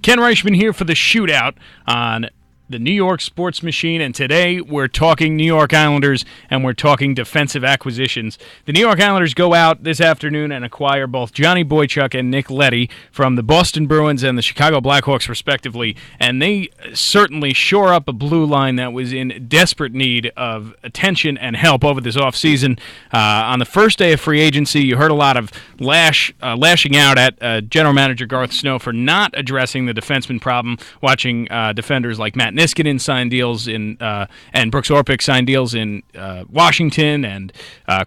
Ken Reischmann here for the Shootout on the New York Sports Machine, and today we're talking New York Islanders, and we're talking defensive acquisitions. The New York Islanders go out this afternoon and acquire both Johnny Boychuk and Nick Leddy from the Boston Bruins and the Chicago Blackhawks, respectively, and they certainly shore up a blue line that was in desperate need of attention and help over this offseason. On the first day of free agency, you heard a lot of lashing out at General Manager Garth Snow for not addressing the defenseman problem, watching defenders like Matt Niskanen sign deals in and Brooks Orpik sign deals in Washington, and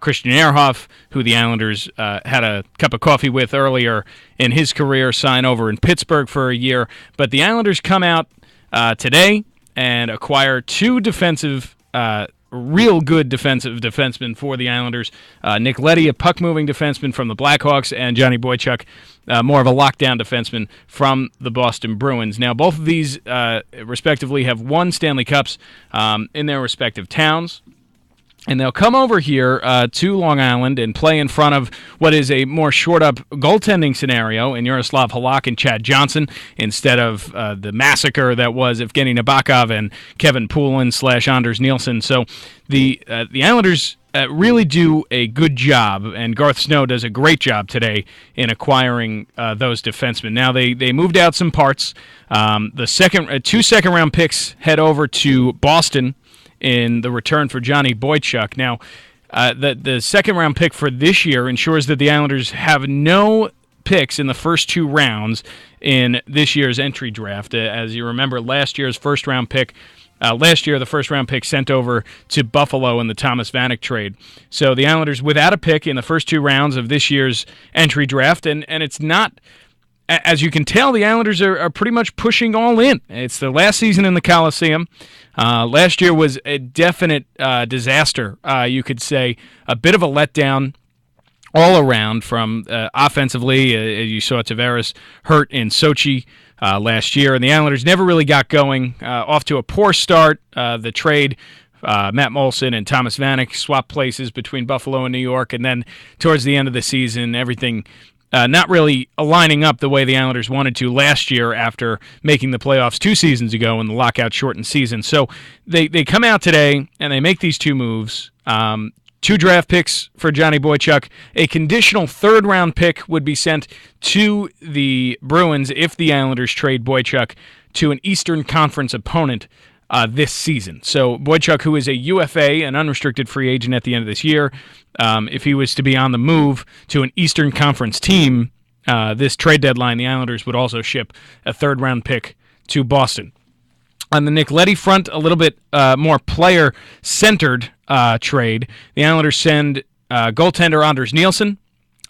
Christian Ehrhoff, who the Islanders had a cup of coffee with earlier in his career, sign over in Pittsburgh for a year. But the Islanders come out today and acquire two real good defensemen for the Islanders. Nick Leddy, a puck-moving defenseman from the Blackhawks, and Johnny Boychuk, more of a lockdown defenseman from the Boston Bruins. Now, both of these, respectively, have won Stanley Cups in their respective towns. And they'll come over here to Long Island and play in front of what is a more short-up goaltending scenario in Yaroslav Halak and Chad Johnson, instead of the massacre that was Evgeny Nabokov and Kevin Poulin / Anders Nielsen. So the Islanders really do a good job, and Garth Snow does a great job today in acquiring those defensemen. Now, they moved out some parts. Two second-round picks head over to Boston in the return for Johnny Boychuk. Now, the second-round pick for this year ensures that the Islanders have no picks in the first two rounds in this year's entry draft. As you remember, last year, the first-round pick sent over to Buffalo in the Thomas Vanek trade. So the Islanders without a pick in the first two rounds of this year's entry draft, and it's not... As you can tell, the Islanders are pretty much pushing all in. It's their last season in the Coliseum. Last year was a definite disaster, you could say. A bit of a letdown all around from offensively. You saw Tavares hurt in Sochi last year, and the Islanders never really got going. Off to a poor start. The trade, Matt Molson and Thomas Vanek swapped places between Buffalo and New York, and then towards the end of the season, everything not really aligning up the way the Islanders wanted to last year after making the playoffs 2 seasons ago in the lockout-shortened season. So they come out today, and they make these two moves. 2 draft picks for Johnny Boychuk. A conditional third-round pick would be sent to the Bruins if the Islanders trade Boychuk to an Eastern Conference opponent this season. So Boychuk, who is a UFA, an unrestricted free agent at the end of this year, if he was to be on the move to an Eastern Conference team, this trade deadline, the Islanders would also ship a third-round pick to Boston. On the Nick Leddy front, a little bit more player-centered trade. The Islanders send goaltender Anders Nielsen,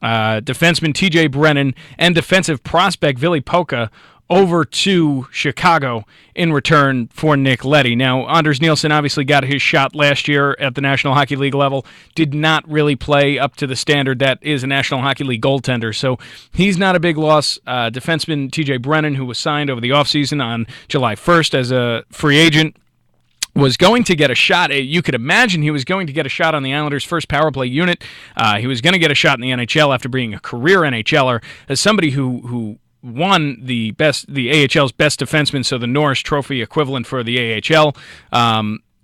defenseman T.J. Brennan, and defensive prospect Ville Pokka over to Chicago in return for Nick Leddy. Now, Anders Nielsen obviously got his shot last year at the National Hockey League level, did not really play up to the standard that is a National Hockey League goaltender, so he's not a big loss. Defenseman T.J. Brennan, who was signed over the offseason on July 1st as a free agent, was going to get a shot. You could imagine he was going to get a shot on the Islanders' first power play unit. He was going to get a shot in the NHL after being a career NHLer. As somebody who won the AHL's best defenseman, so the Norris Trophy equivalent for the AHL.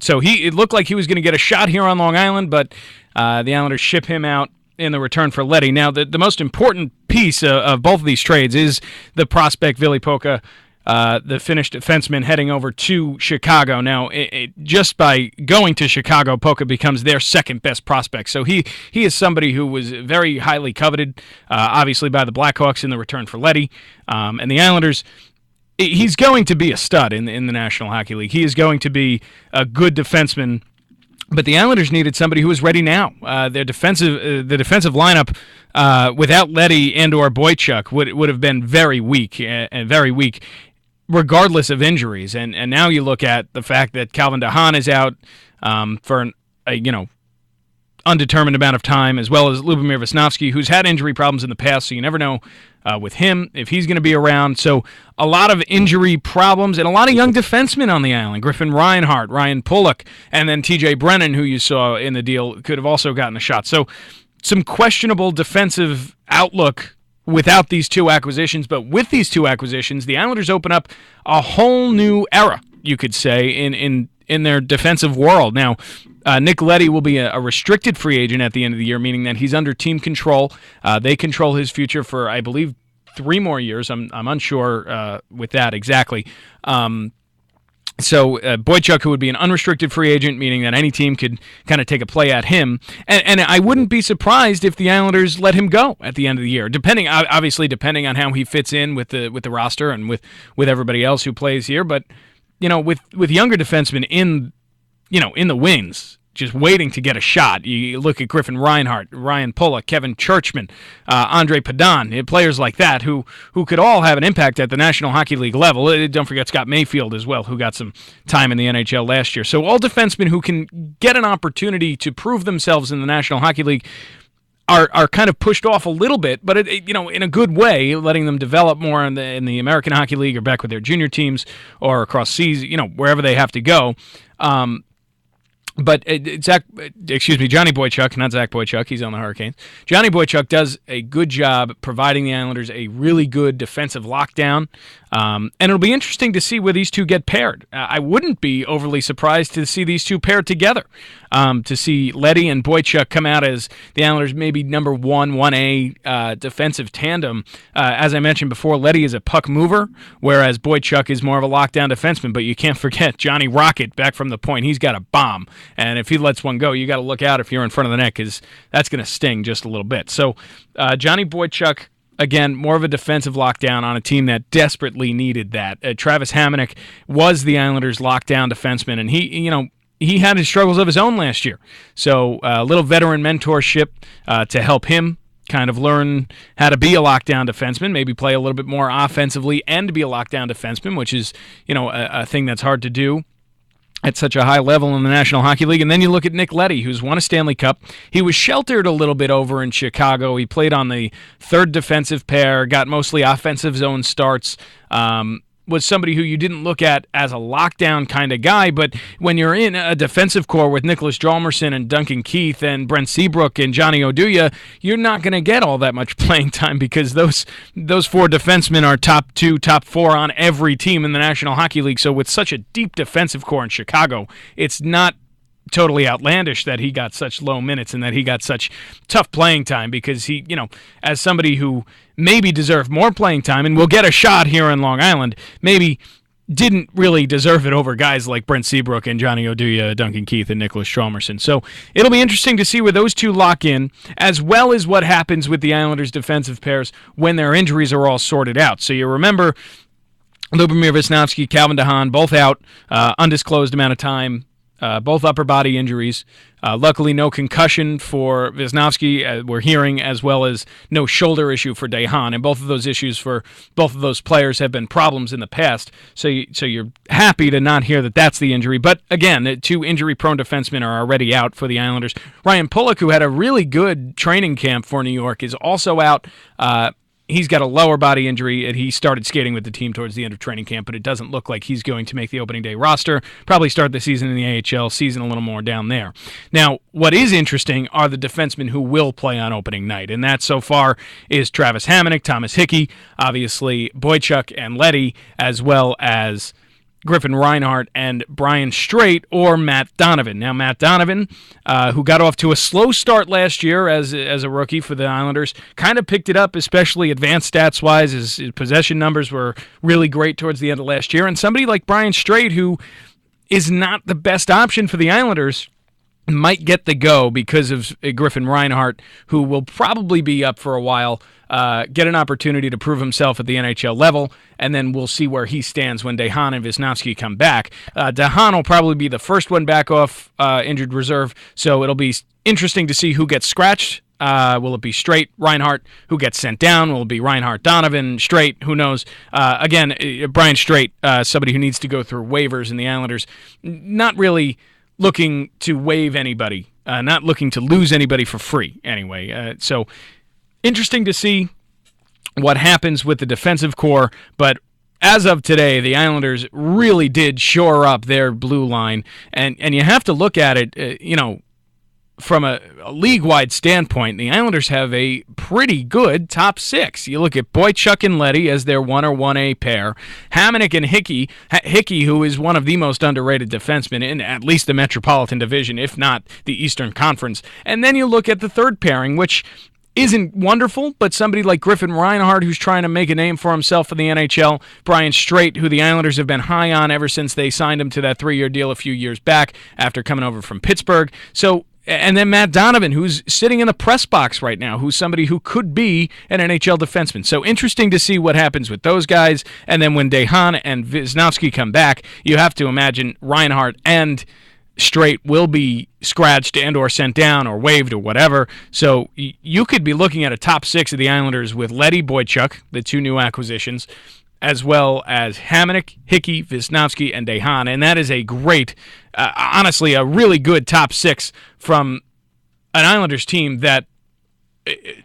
So it looked like he was going to get a shot here on Long Island, but the Islanders ship him out in the return for Leddy. Now, the most important piece of both of these trades is the prospect Ville Pokka, the Finnish defenseman, heading over to Chicago. Now, just by going to Chicago, Pokka becomes their second-best prospect. So he is somebody who was very highly coveted, obviously, by the Blackhawks in the return for Leddy. And the Islanders, he's going to be a stud in the National Hockey League. He is going to be a good defenseman. But the Islanders needed somebody who was ready now. The defensive lineup without Leddy and or Boychuk would have been very weak, regardless of injuries. And now you look at the fact that Calvin DeHaan is out for a undetermined amount of time, as well as Lubomir Vesnovsky, who's had injury problems in the past, so you never know with him if he's going to be around. So a lot of injury problems and a lot of young defensemen on the island. Griffin Reinhart, Ryan Pulock, and then T.J. Brennan, who you saw in the deal, could have also gotten a shot. So some questionable defensive outlook without these two acquisitions, but with these two acquisitions, the Islanders open up a whole new era, you could say, in their defensive world. Now, Nick Leddy will be a restricted free agent at the end of the year, meaning that he's under team control. They control his future for, I believe, 3 more years. I'm unsure with that exactly. So Boychuk, who would be an unrestricted free agent, meaning that any team could kind of take a play at him. And I wouldn't be surprised if the Islanders let him go at the end of the year, depending on how he fits in with the roster and with everybody else who plays here. But with younger defensemen in the wings, just waiting to get a shot. You look at Griffin Reinhart, Ryan Pulla, Kevin Churchman, Andre Padan, players like that who could all have an impact at the National Hockey League level. Don't forget Scott Mayfield as well, who got some time in the NHL last year. So all defensemen who can get an opportunity to prove themselves in the National Hockey League are kind of pushed off a little bit, but in a good way, letting them develop more in the American Hockey League or back with their junior teams or across seas, wherever they have to go. But Johnny Boychuk, not Zach Boychuk, he's on the Hurricanes. Johnny Boychuk does a good job providing the Islanders a really good defensive lockdown, and it'll be interesting to see where these two get paired. I wouldn't be overly surprised to see these two paired together, to see Leddy and Boychuk come out as the Islanders maybe number 1A defensive tandem. As I mentioned before, Leddy is a puck mover, whereas Boychuk is more of a lockdown defenseman, but you can't forget Johnny Rocket back from the point. He's got a bomb. And if he lets one go, you got to look out if you're in front of the net, because that's going to sting just a little bit. So Johnny Boychuk, again, more of a defensive lockdown on a team that desperately needed that. Travis Hamonic was the Islanders' lockdown defenseman, and he had his struggles of his own last year. So a little veteran mentorship to help him kind of learn how to be a lockdown defenseman, maybe play a little bit more offensively and be a lockdown defenseman, which is a thing that's hard to do at such a high level in the National Hockey League. And then you look at Nick Leddy, who's won a Stanley Cup. He was sheltered a little bit over in Chicago. He played on the third defensive pair, got mostly offensive zone starts, was somebody who you didn't look at as a lockdown kind of guy, but when you're in a defensive core with Nicholas Hjalmarsson and Duncan Keith and Brent Seabrook and Johnny Oduya, you're not going to get all that much playing time, because those 4 defensemen are top 2, top 4 on every team in the National Hockey League. So with such a deep defensive core in Chicago, it's not totally outlandish that he got such low minutes and that he got such tough playing time, because he, as somebody who maybe deserved more playing time and will get a shot here in Long Island, maybe didn't really deserve it over guys like Brent Seabrook and Johnny Oduya, Duncan Keith, and Nicholas Hjalmarsson. So it'll be interesting to see where those two lock in, as well as what happens with the Islanders' defensive pairs when their injuries are all sorted out. So you remember Lubomir Visnovsky, Calvin DeHaan, both out, undisclosed amount of time, both upper body injuries. Luckily, no concussion for Visnovsky, we're hearing, as well as no shoulder issue for DeHaan. And both of those issues for both of those players have been problems in the past. So you're happy to not hear that that's the injury. But again, the 2 injury-prone defensemen are already out for the Islanders. Ryan Pulla, who had a really good training camp for New York, is also out. He's got a lower body injury, and he started skating with the team towards the end of training camp, but it doesn't look like he's going to make the opening day roster. Probably start the season in the AHL, season a little more down there. Now, what is interesting are the defensemen who will play on opening night, and that so far is Travis Hamonic, Thomas Hickey, obviously Boychuk and Leddy, as well as Griffin Reinhart and Brian Straight, or Matt Donovan. Now, Matt Donovan, who got off to a slow start last year as a rookie for the Islanders, kind of picked it up, especially advanced stats-wise. His possession numbers were really great towards the end of last year. And somebody like Brian Straight, who is not the best option for the Islanders, might get the go because of Griffin Reinhart, who will probably be up for a while, get an opportunity to prove himself at the NHL level, and then we'll see where he stands when DeHaan and Visnovsky come back. DeHaan will probably be the first one back off injured reserve, so it'll be interesting to see who gets scratched. Will it be Straight, Reinhart, who gets sent down? Will it be Reinhart, Donovan, Straight? Who knows? Again, Brian Straight, somebody who needs to go through waivers in the Islanders, not really looking to waive anybody, not looking to lose anybody for free anyway. So interesting to see what happens with the defensive core, but as of today, the Islanders really did shore up their blue line, and you have to look at it, from a league-wide standpoint, the Islanders have a pretty good top six. You look at Boychuk and Leddy as their 1 or 1A pair. Hamonic and Hickey, who is one of the most underrated defensemen in at least the Metropolitan Division, if not the Eastern Conference. And then you look at the third pairing, which isn't wonderful, but somebody like Griffin Reinhart, who's trying to make a name for himself in the NHL, Brian Straight, who the Islanders have been high on ever since they signed him to that 3-year deal a few years back after coming over from Pittsburgh. And then Matt Donovan, who's sitting in the press box right now, who's somebody who could be an NHL defenseman. So interesting to see what happens with those guys. And then when Dehan and Wisniewski come back, you have to imagine Reinhart and Straight will be scratched and or sent down or waived or whatever. So you could be looking at a top six of the Islanders with Leddy, Boychuk, the two new acquisitions, as well as Hamonic, Hickey, Wisniewski, and Dehan. And that is a great, honestly, a really good top six from an Islanders team that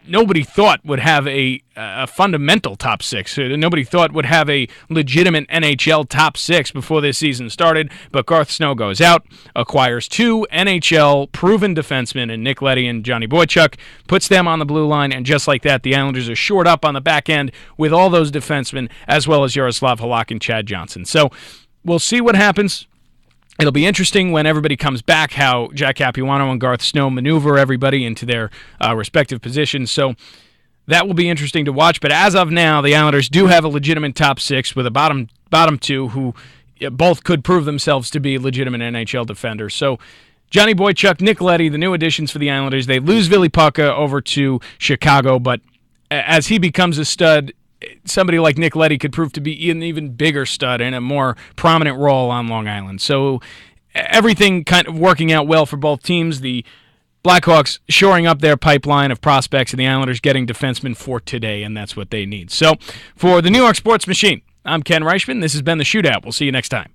nobody thought would have a fundamental top six. Nobody thought would have a legitimate NHL top six before this season started. But Garth Snow goes out, acquires two NHL proven defensemen in Nick Leddy and Johnny Boychuk, puts them on the blue line, and just like that, the Islanders are shored up on the back end with all those defensemen, as well as Yaroslav Halak and Chad Johnson. So we'll see what happens. It'll be interesting when everybody comes back how Jack Capuano and Garth Snow maneuver everybody into their respective positions. So that will be interesting to watch. But as of now, the Islanders do have a legitimate top six with a bottom two who both could prove themselves to be legitimate NHL defenders. So Johnny Boychuk, Nick Leddy, the new additions for the Islanders. They lose Ville Pukka over to Chicago, but as he becomes a stud, somebody like Nick Leddy could prove to be an even bigger stud in a more prominent role on Long Island. So everything kind of working out well for both teams. The Blackhawks shoring up their pipeline of prospects, and the Islanders getting defensemen for today, and that's what they need. So for the New York Sports Machine, I'm Ken Reischmann. This has been The Shootout. We'll see you next time.